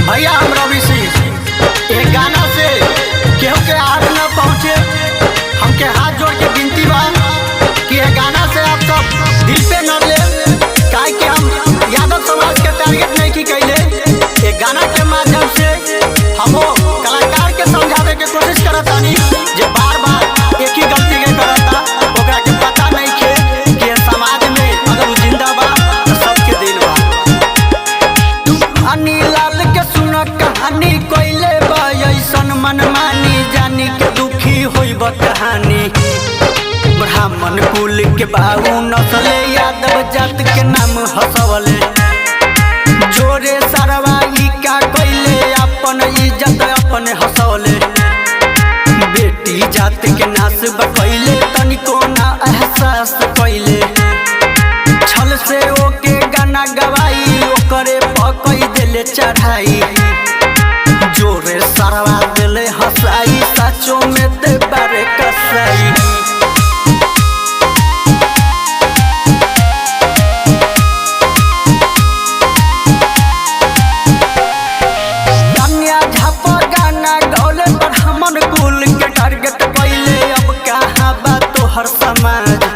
भैया हम रवि सिंह एक गाना से केहू के आड़ न पहुँचे, हमके हाथ जोड़ के विनती बा कि ये गाना से आप सब दिल पे न ले, काहे कि हम यादव समाज के टारगेट नहीं की कैले। एक गाना के माध्यम से हम कलाकार के समझावे के कोशिश करतानी जे बार बार एक ही गलती के करता, ओकरा के पता नहीं खे कि समाज में अगर जिंदा बा तो सबके दिल बा। लाल के सुन कहानी कोइले ऐसन मनमानी, जानी के दुखी होइब कहानी। ब्राह्मण कुल के बाबू नस्ले यादव जात के नाम हंसवले, जोरे सरवाई का कोइले अपन इज्जत अपन हंसवले। बेटी जात के नाश बकैले तनिको ना एहसास कैले, छल से ओके गाना गवाई ओकरे पकई देले चढ़ाई। जोरे सरवा देले हंसाई, सचो में ते बारे कसाई। कन्या झाप गाना गौले ब्राह्मण कुल के टारगेट कैले, अब कहाँ बा तोहर समाज।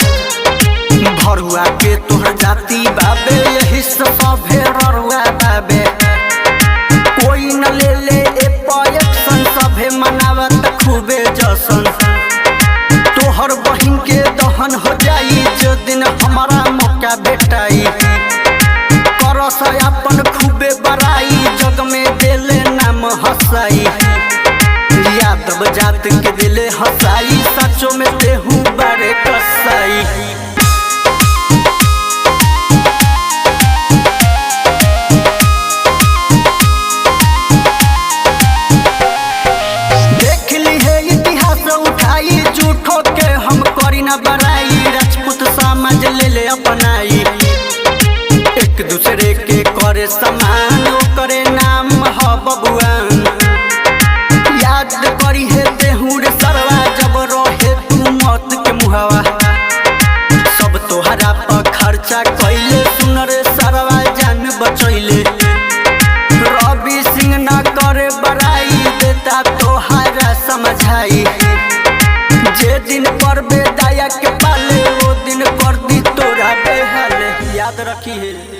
भरुआ के तोहर जाति बाबे, यही सभे ररुआ बाबे। कोई न ले ले एक्शन, सभे मनावत खूबे जशन। तोहर बहिन के दहन हो जाई जो दिन हमारा मौका बेटाई। करस अपन खूबे बड़ाई, जग में देले नाम हंसाई। यादव जात के दिले हंसाई, सचो में देहू बड़े कसाई। झूठो के हम करी न बड़ाई, राजपूत समाज ले ले अपनाई। एक दूसरे के करे समान, ओकरे नाम ह बबुआन। याद करी है देहू रे सरवा, जब रहे तू मौत के मुहवा। सब तोहरा पर खर्चा कैले, सुन रे सरवा जान बचैले। रवि सिंह न करे बड़ाई, देता तोहरा समझाई। जे दिन पर बेदाया के पाले, वो दिन कर दी तोरा बेहाले, याद रखी है।